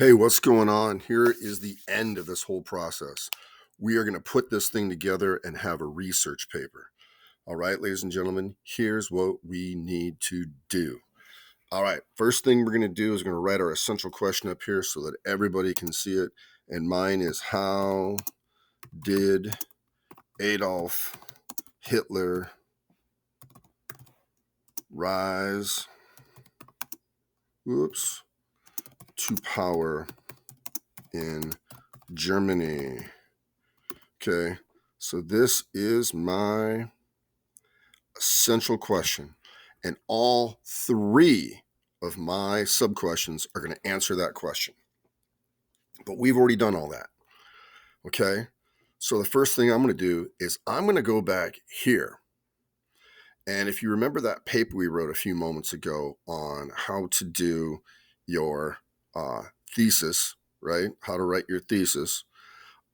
Hey, what's going on? Here is the end of this whole process. We are going to put this thing together and have a research paper. All right, ladies and gentlemen, here's what we need to do. All right, first thing we're going to do is we're going to write our essential question up here so that everybody can see it. And mine is, how did Adolf Hitler rise to power in Germany? Okay, so this is my essential question, and all three of my sub questions are going to answer that question. But we've already done all that. Okay, so the first thing I'm going to do is I'm going to go back here. And if you remember that paper we wrote a few moments ago on how to do your thesis, right? How to write your thesis,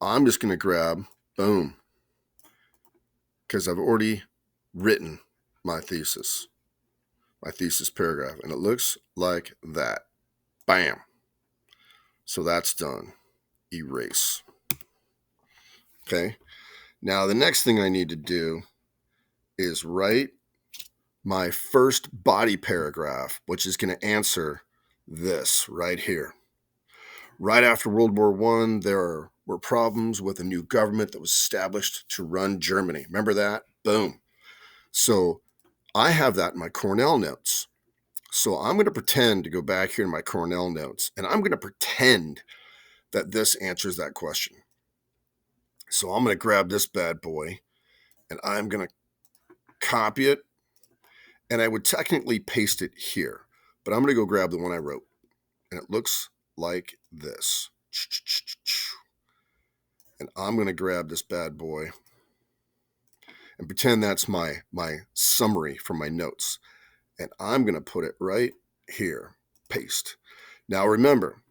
I'm just going to grab, boom, because I've already written my thesis paragraph, and it looks like that. Bam. So that's done. Erase. Okay. Now the next thing I need to do is write my first body paragraph, which is going to answer this right here. Right after World War I, there were problems with a new government that was established to run Germany. Remember that? Boom. So I have that in my Cornell notes. So I'm going to pretend to go back here in my Cornell notes, and I'm going to pretend that this answers that question. So I'm going to grab this bad boy, and I'm going to copy it, and I would technically paste it here, but I'm going to go grab the one I wrote, and it looks like this. And I'm going to grab this bad boy and pretend that's my summary from my notes, and I'm going to put it right here. Paste. Now remember,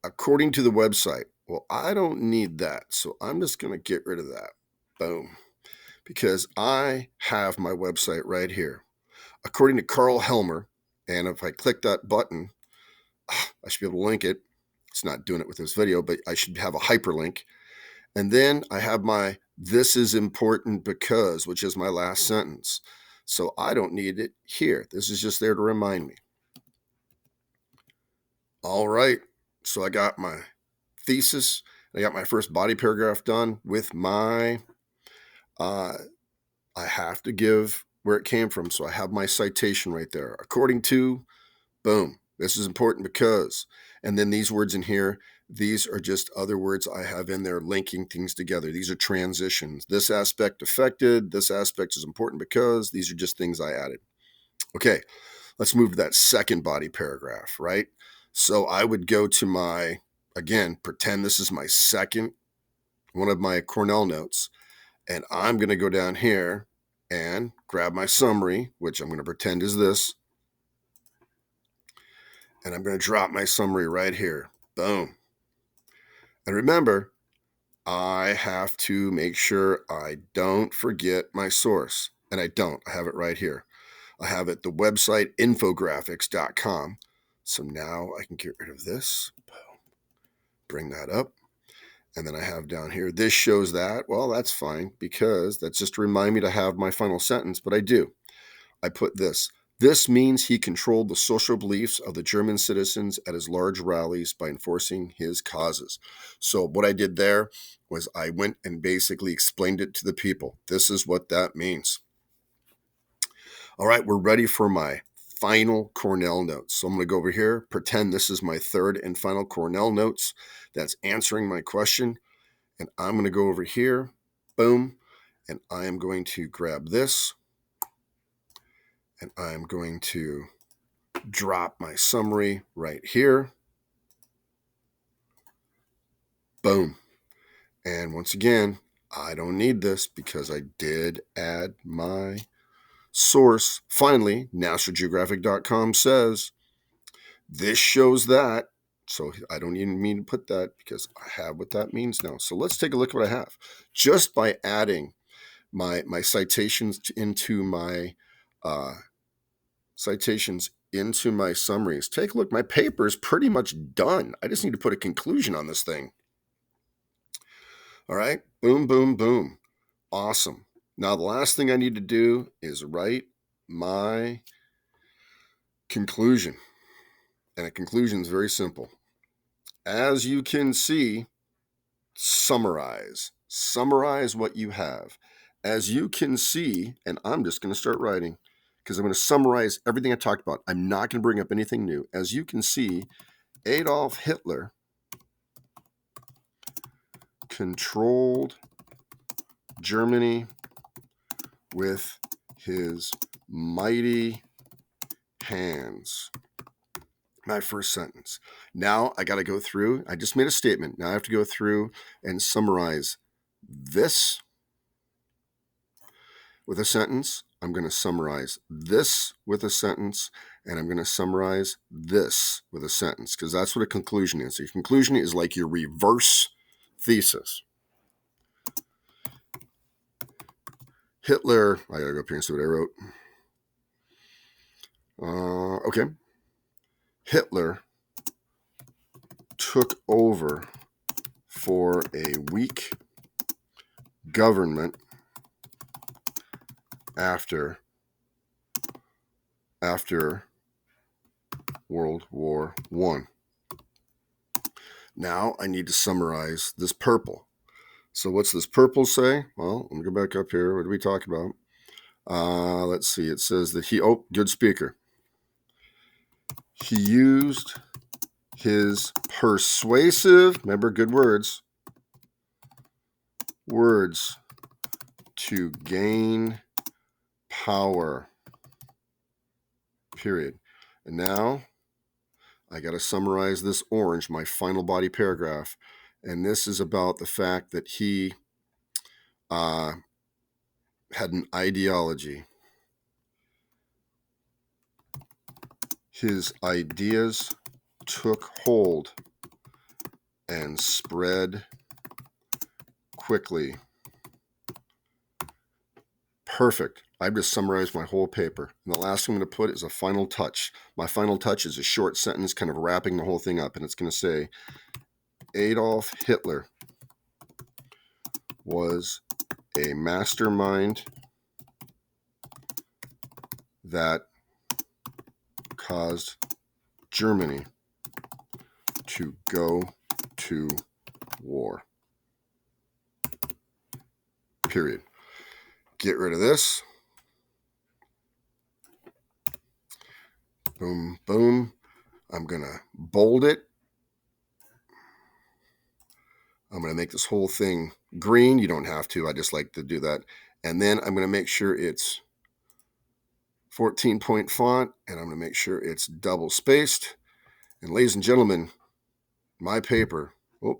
according to the website, well, I don't need that, so I'm just going to get rid of that. Boom. Because I have my website right here. According to Carl Helmer, and if I click that button, I should be able to link it. It's not doing it with this video, but I should have a hyperlink. And then I have my "this is important because," which is my last sentence. So I don't need it here. This is just there to remind me. All right. So I got my thesis. I got my first body paragraph done with my, I have to give where it came from. So I have my citation right there. According to, boom, this is important because, and then these words in here, these are just other words I have in there linking things together. These are transitions. This aspect affected, this aspect is important because, these are just things I added. Okay, let's move to that second body paragraph, right? So I would go to my, again, pretend this is my second one of my Cornell notes, and I'm going to go down here and grab my summary, which I'm going to pretend is this, and I'm going to drop my summary right here. Boom. And remember, I have to make sure I don't forget my source, and I don't. I have it right here. I have it, the website infographics.com. So now I can get rid of this. Bring that up. And then I have down here, this shows that. Well, that's fine because that's just to remind me to have my final sentence, but I do. I put this. This means he controlled the social beliefs of the German citizens at his large rallies by enforcing his causes. So what I did there was I went and basically explained it to the people. This is what that means. All right, we're ready for my final Cornell notes. So I'm going to go over here, pretend this is my third and final Cornell notes that's answering my question. And I'm going to go over here, boom, and I am going to grab this, and I'm going to drop my summary right here. Boom. And once again, I don't need this because I did add my source. Finally, NationalGeographic.com says this shows that. So I don't even mean to put that because I have what that means now. So let's take a look at what I have. Just by adding my citations into my citations into my summaries. Take a look. My paper is pretty much done. I just need to put a conclusion on this thing. All right. Boom, boom, boom. Awesome. Now, the last thing I need to do is write my conclusion. And a conclusion is very simple. As you can see, summarize. Summarize what you have. As you can see, and I'm just going to start writing because I'm going to summarize everything I talked about. I'm not going to bring up anything new. As you can see, Adolf Hitler controlled Germany with his mighty hands. My first sentence. Now I got to go through. I just made a statement. Now I have to go through and summarize this with a sentence. I'm going to summarize this with a sentence, and I'm going to summarize this with a sentence, because that's what a conclusion is. A conclusion is like your reverse thesis. Hitler, I gotta go up here and see what I wrote. Okay. Hitler took over for a weak government after World War I. Now I need to summarize this purple. So what's this purple say? Well, let me go back up here. What did we talk about? Let's see. It says that good speaker. He used his persuasive, remember, good words to gain power, period. And now I got to summarize this orange, my final body paragraph. And this is about the fact that he had an ideology. His ideas took hold and spread quickly. Perfect. I've just summarized my whole paper. And the last thing I'm going to put is a final touch. My final touch is a short sentence kind of wrapping the whole thing up. And it's going to say, Adolf Hitler was a mastermind that caused Germany to go to war. Period. Get rid of this. Boom, boom. I'm going to bold it. I'm going to make this whole thing green. You don't have to. I just like to do that. And then I'm going to make sure it's 14-point font, and I'm going to make sure it's double spaced. And ladies and gentlemen, my paper,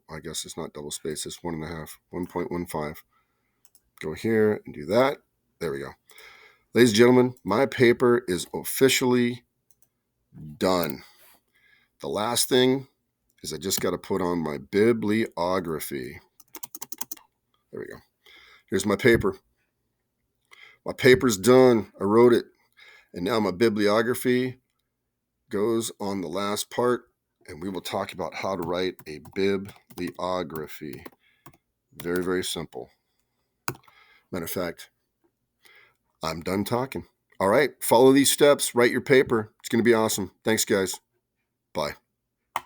I guess it's not double spaced. It's 1.5, 1.15. Go here and do that. There we go. Ladies and gentlemen, my paper is officially done. The last thing is I just got to put on my bibliography. There we go. Here's my paper. My paper's done. I wrote it. And now my bibliography goes on the last part, and we will talk about how to write a bibliography. Very, very simple. Matter of fact, I'm done talking. All right, follow these steps, write your paper. It's going to be awesome. Thanks, guys. Bye.